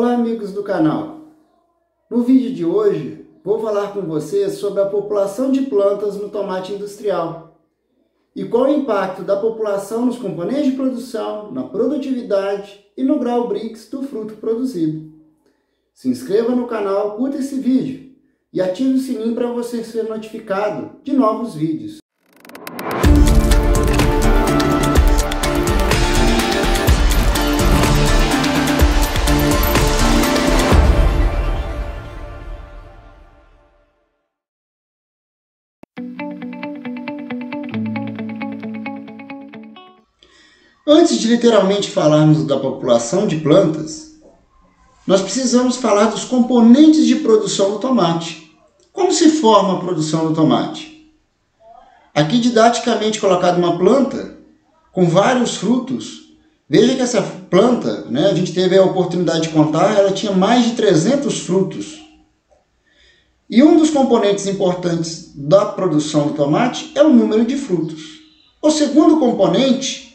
Olá amigos do canal, no vídeo de hoje vou falar com vocês sobre a população de plantas no tomate industrial e qual o impacto da população nos componentes de produção, na produtividade e no grau Brix do fruto produzido. Se inscreva no canal, curta esse vídeo e ative o sininho para você ser notificado de novos vídeos. Antes de literalmente falarmos da população de plantas, nós precisamos falar dos componentes de produção do tomate. Como se forma a produção do tomate? Aqui didaticamente colocada uma planta com vários frutos. Veja que essa planta, a gente teve a oportunidade de contar, ela tinha mais de 300 frutos. E um dos componentes importantes da produção do tomate é o número de frutos. O segundo componente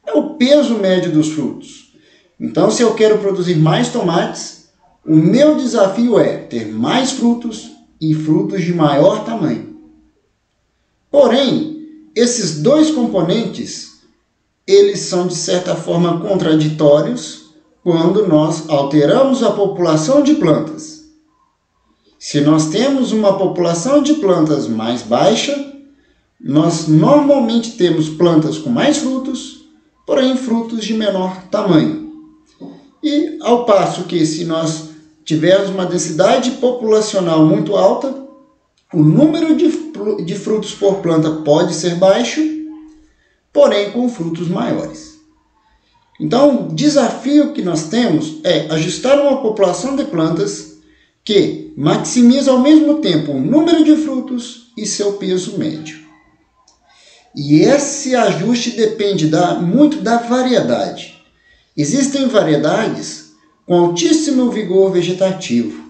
é o peso médio dos frutos. Então, se eu quero produzir mais tomates, o meu desafio é ter mais frutos e frutos de maior tamanho. Porém, esses dois componentes, eles são de certa forma contraditórios quando nós alteramos a população de plantas. Se nós temos uma população de plantas mais baixa, nós normalmente temos plantas com mais frutos, porém frutos de menor tamanho. E ao passo que se nós tivermos uma densidade populacional muito alta, o número de frutos por planta pode ser baixo, porém com frutos maiores. Então, o desafio que nós temos é ajustar uma população de plantas que maximiza ao mesmo tempo o número de frutos e seu peso médio. E esse ajuste depende muito da variedade. Existem variedades com altíssimo vigor vegetativo,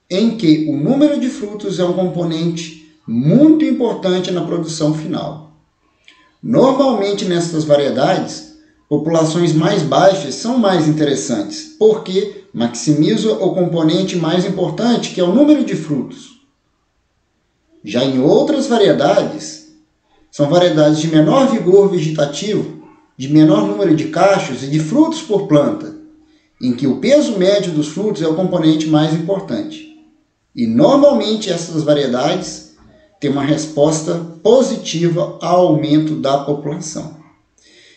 em que o número de frutos é um componente muito importante na produção final. Normalmente nessas variedades, populações mais baixas são mais interessantes, porque maximizam o componente mais importante, que é o número de frutos. Já em outras variedades, são variedades de menor vigor vegetativo, de menor número de cachos e de frutos por planta, em que o peso médio dos frutos é o componente mais importante. E normalmente essas variedades têm uma resposta positiva ao aumento da população.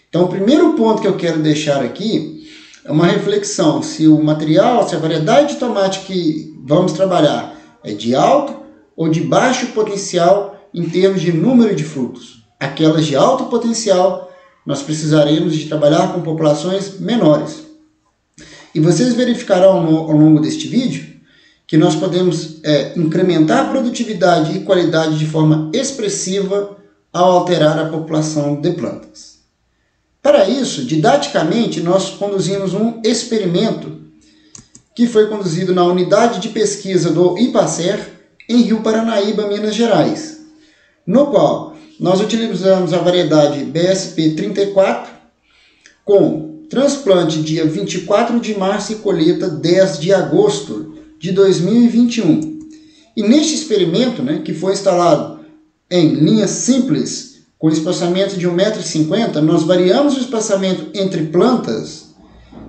Então o primeiro ponto que eu quero deixar aqui é uma reflexão se o material, se a variedade de tomate que vamos trabalhar é de alto ou de baixo potencial em termos de número de frutos. Aquelas de alto potencial, nós precisaremos de trabalhar com populações menores. E vocês verificarão ao longo deste vídeo que nós podemos incrementar a produtividade e qualidade de forma expressiva ao alterar a população de plantas. Para isso, didaticamente, nós conduzimos um experimento que foi conduzido na unidade de pesquisa do IPACER, em Rio Paranaíba, Minas Gerais, no qual nós utilizamos a variedade BSP 34 com transplante dia 24 de março e colheita 10 de agosto de 2021. E neste experimento, que foi instalado em linhas simples, com espaçamento de 1,50 m, nós variamos o espaçamento entre plantas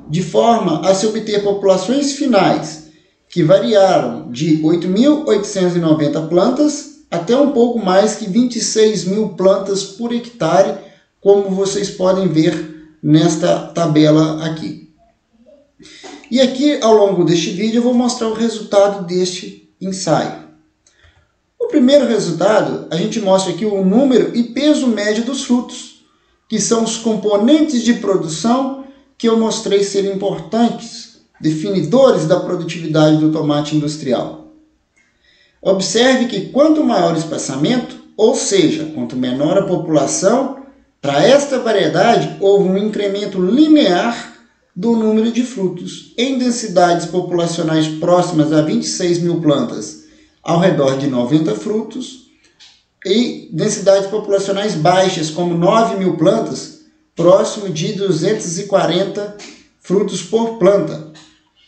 de forma a se obter populações finais que variaram de 8.890 plantas até um pouco mais que 26.000 plantas por hectare, como vocês podem ver nesta tabela aqui. E aqui, ao longo deste vídeo, eu vou mostrar o resultado deste ensaio. O primeiro resultado, a gente mostra aqui o número e peso médio dos frutos, que são os componentes de produção que eu mostrei serem importantes, definidores da produtividade do tomate industrial. Observe que quanto maior o espaçamento, ou seja, quanto menor a população, para esta variedade houve um incremento linear do número de frutos em densidades populacionais próximas a 26.000 plantas, ao redor de 90 frutos, e densidades populacionais baixas, como 9.000 plantas, próximo de 240 frutos por planta.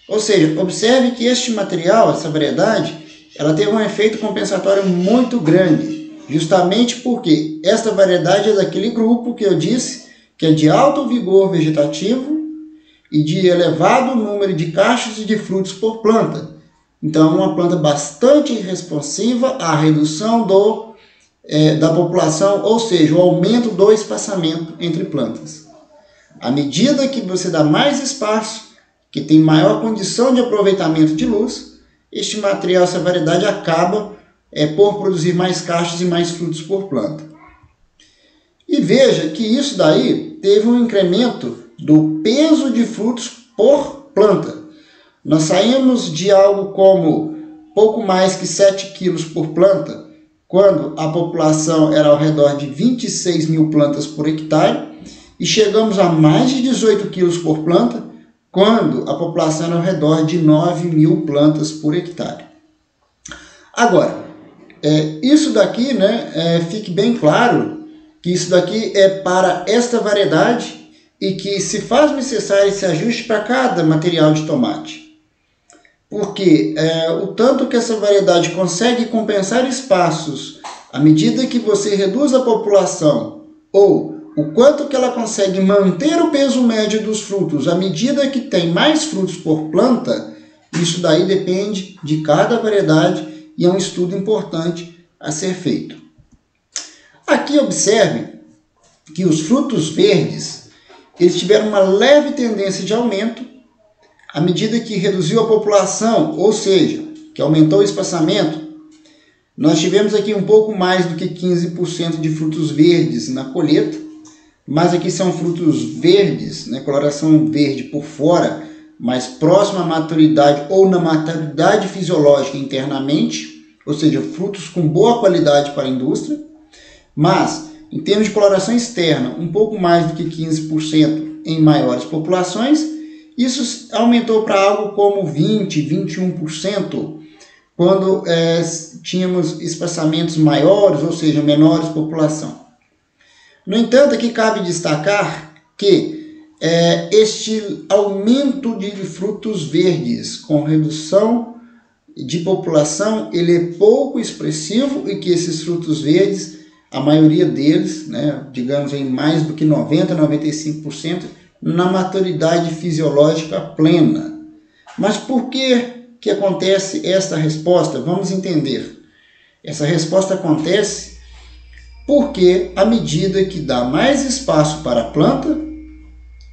Ou seja, observe que este material, essa variedade, ela teve um efeito compensatório muito grande, justamente porque esta variedade é daquele grupo que eu disse que é de alto vigor vegetativo e de elevado número de cachos e de frutos por planta. Então, é uma planta bastante responsiva à redução da população, ou seja, o aumento do espaçamento entre plantas. À medida que você dá mais espaço, que tem maior condição de aproveitamento de luz, este material, essa variedade, acaba por produzir mais cachos e mais frutos por planta. E veja que isso daí teve um incremento do peso de frutos por planta. Nós saímos de algo como pouco mais que 7 quilos por planta, quando a população era ao redor de 26 mil plantas por hectare, e chegamos a mais de 18 quilos por planta, quando a população era ao redor de 9 mil plantas por hectare. Agora, isso daqui, fique bem claro que isso daqui é para esta variedade e que se faz necessário esse ajuste para cada material de tomate. Porque o tanto que essa variedade consegue compensar espaços à medida que você reduz a população, ou o quanto que ela consegue manter o peso médio dos frutos à medida que tem mais frutos por planta, isso daí depende de cada variedade e é um estudo importante a ser feito. Aqui observe que os frutos verdes, eles tiveram uma leve tendência de aumento à medida que reduziu a população, ou seja, que aumentou o espaçamento. Nós tivemos aqui um pouco mais do que 15% de frutos verdes na colheita, mas aqui são frutos verdes, coloração verde por fora, mais próximo à maturidade ou na maturidade fisiológica internamente, ou seja, frutos com boa qualidade para a indústria, mas em termos de coloração externa, um pouco mais do que 15% em maiores populações. Isso aumentou para algo como 20%, 21%, quando tínhamos espaçamentos maiores, ou seja, menores população. No entanto, aqui cabe destacar que este aumento de frutos verdes com redução de população, ele é pouco expressivo e que esses frutos verdes, a maioria deles, digamos em mais do que 90%, 95%, na maturidade fisiológica plena. Mas por que acontece esta resposta? Vamos entender. Essa resposta acontece porque à medida que dá mais espaço para a planta,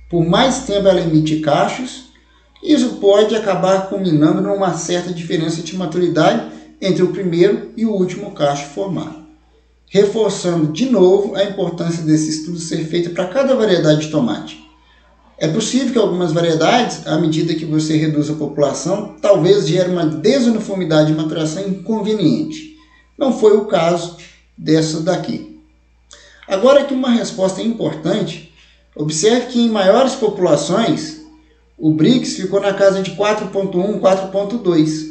por mais tempo ela emite cachos, isso pode acabar culminando numa certa diferença de maturidade entre o primeiro e o último cacho formado. Reforçando de novo a importância desse estudo ser feito para cada variedade de tomate. É possível que algumas variedades, à medida que você reduz a população, talvez gere uma desuniformidade de maturação inconveniente. Não foi o caso dessa daqui. Agora que uma resposta importante, observe que em maiores populações, o Brix ficou na casa de 4,1, 4,2.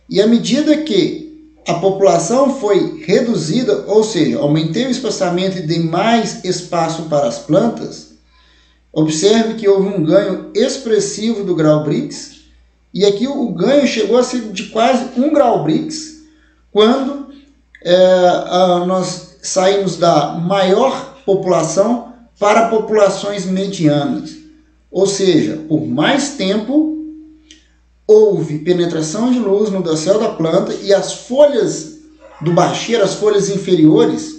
E à medida que a população foi reduzida, ou seja, aumentei o espaçamento e dei mais espaço para as plantas, observe que houve um ganho expressivo do grau Brix, e aqui o ganho chegou a ser de quase 1 grau Brix, quando nós saímos da maior população para populações medianas. Ou seja, por mais tempo, houve penetração de luz no dossel da planta e as folhas do bacheiro, as folhas inferiores,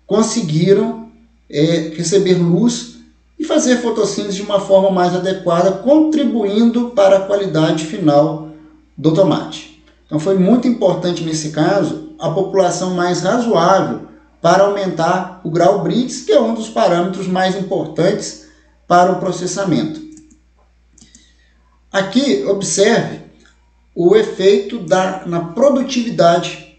conseguiram receber luz e fazer fotossíntese de uma forma mais adequada, contribuindo para a qualidade final do tomate. Então foi muito importante nesse caso a população mais razoável para aumentar o grau Brix, que é um dos parâmetros mais importantes para o processamento. Aqui observe o efeito na produtividade.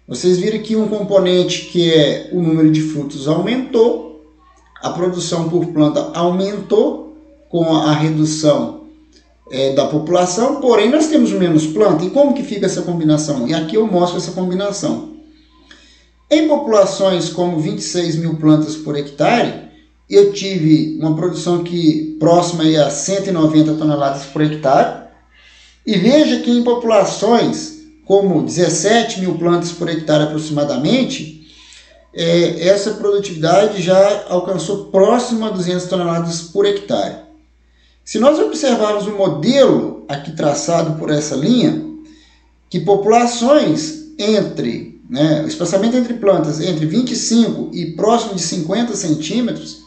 Vocês viram que um componente que é o número de frutos aumentou, a produção por planta aumentou com a redução da população, porém nós temos menos planta. E como que fica essa combinação? E aqui eu mostro essa combinação. Em populações como 26 mil plantas por hectare, eu tive uma produção próxima a 190 toneladas por hectare, E veja que em populações como 17 mil plantas por hectare aproximadamente, essa produtividade já alcançou próximo a 200 toneladas por hectare. Se nós observarmos o modelo aqui traçado por essa linha, que populações o espaçamento entre plantas entre 25 e próximo de 50 centímetros,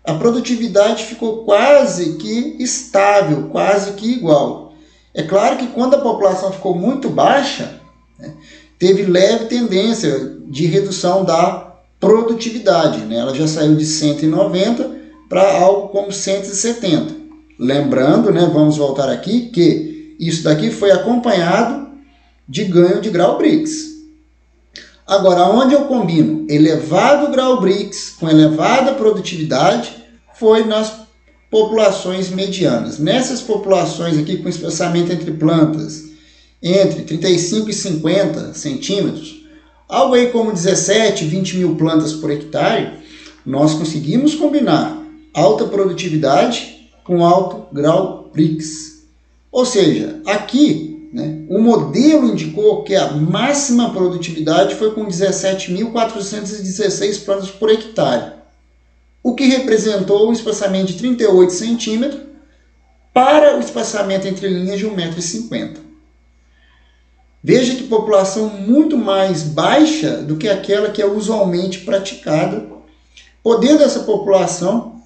a produtividade ficou quase que estável, quase que igual. É claro que quando a população ficou muito baixa, teve leve tendência de redução da produtividade. Ela já saiu de 190 para algo como 170. Lembrando, vamos voltar aqui, que isso daqui foi acompanhado de ganho de grau Brix. Agora, onde eu combino elevado grau Brix com elevada produtividade foi nas populações medianas. Nessas populações aqui com espaçamento entre plantas entre 35 e 50 centímetros, algo aí como 17, 20 mil plantas por hectare, nós conseguimos combinar alta produtividade com alto grau Brix. Ou seja, aqui o modelo indicou que a máxima produtividade foi com 17.416 plantas por hectare, o que representou um espaçamento de 38 centímetros para o espaçamento entre linhas de 1,50 m. Veja que população muito mais baixa do que aquela que é usualmente praticada, podendo essa população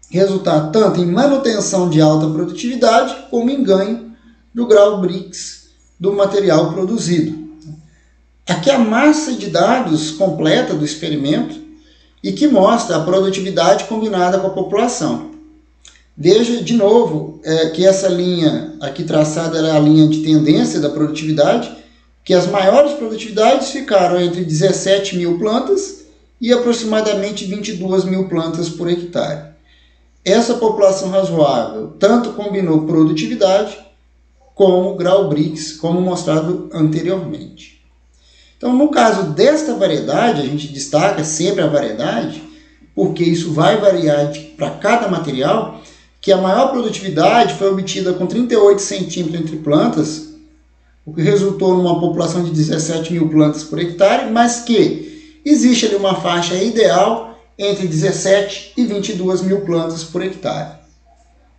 resultar tanto em manutenção de alta produtividade como em ganho do grau Brix do material produzido. Aqui a massa de dados completa do experimento e que mostra a produtividade combinada com a população. Veja de novo que essa linha aqui traçada era a linha de tendência da produtividade, que as maiores produtividades ficaram entre 17 mil plantas e aproximadamente 22 mil plantas por hectare. Essa população razoável tanto combinou produtividade como grau Brix, como mostrado anteriormente. Então, no caso desta variedade, a gente destaca sempre a variedade, porque isso vai variar para cada material, que a maior produtividade foi obtida com 38 centímetros entre plantas, o que resultou numa população de 17 mil plantas por hectare, mas que existe ali uma faixa ideal entre 17 e 22 mil plantas por hectare.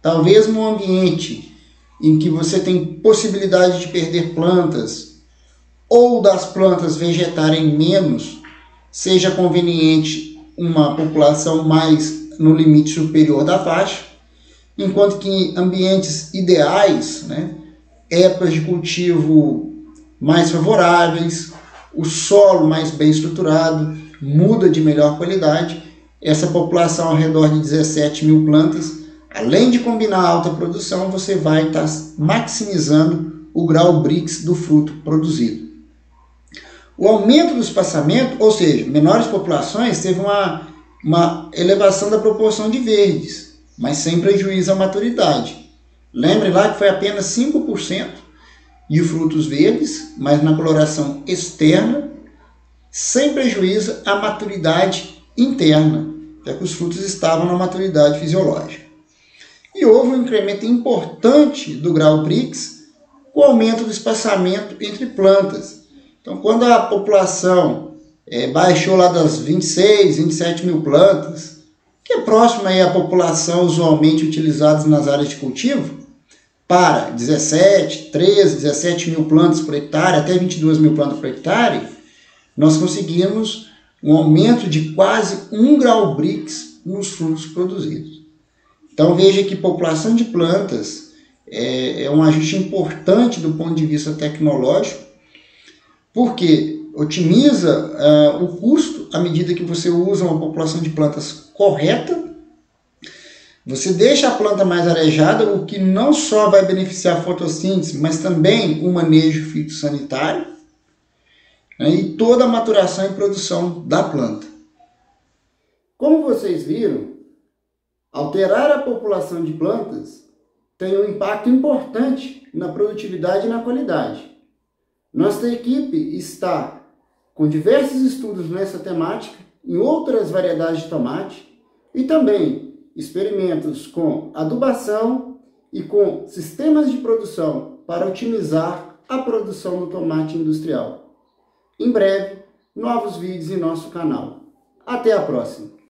Talvez num ambiente em que você tem possibilidade de perder plantas ou das plantas vegetarem menos, seja conveniente uma população mais no limite superior da faixa, enquanto que em ambientes ideais, épocas de cultivo mais favoráveis, o solo mais bem estruturado, muda de melhor qualidade, essa população ao redor de 17 mil plantas, além de combinar alta produção, você vai estar maximizando o grau Brix do fruto produzido. O aumento do espaçamento, ou seja, menores populações, teve uma elevação da proporção de verdes, mas sem prejuízo à maturidade. Lembre lá que foi apenas 5% de frutos verdes, mas na coloração externa, sem prejuízo à maturidade interna, já que os frutos estavam na maturidade fisiológica. E houve um incremento importante do grau Brix com o aumento do espaçamento entre plantas. Então, quando a população baixou lá das 26, 27 mil plantas, que é próxima aí à população usualmente utilizada nas áreas de cultivo, para 17, 13, 17 mil plantas por hectare, até 22 mil plantas por hectare, nós conseguimos um aumento de quase 1 grau Brix nos frutos produzidos. Então veja que população de plantas é um ajuste importante do ponto de vista tecnológico, porque otimiza o custo à medida que você usa uma população de plantas correta. Você deixa a planta mais arejada, o que não só vai beneficiar a fotossíntese, mas também o manejo fitossanitário, e toda a maturação e produção da planta. Como vocês viram, alterar a população de plantas tem um impacto importante na produtividade e na qualidade. Nossa equipe está com diversos estudos nessa temática, em outras variedades de tomate, e também experimentos com adubação e com sistemas de produção para otimizar a produção do tomate industrial. Em breve, novos vídeos em nosso canal. Até a próxima!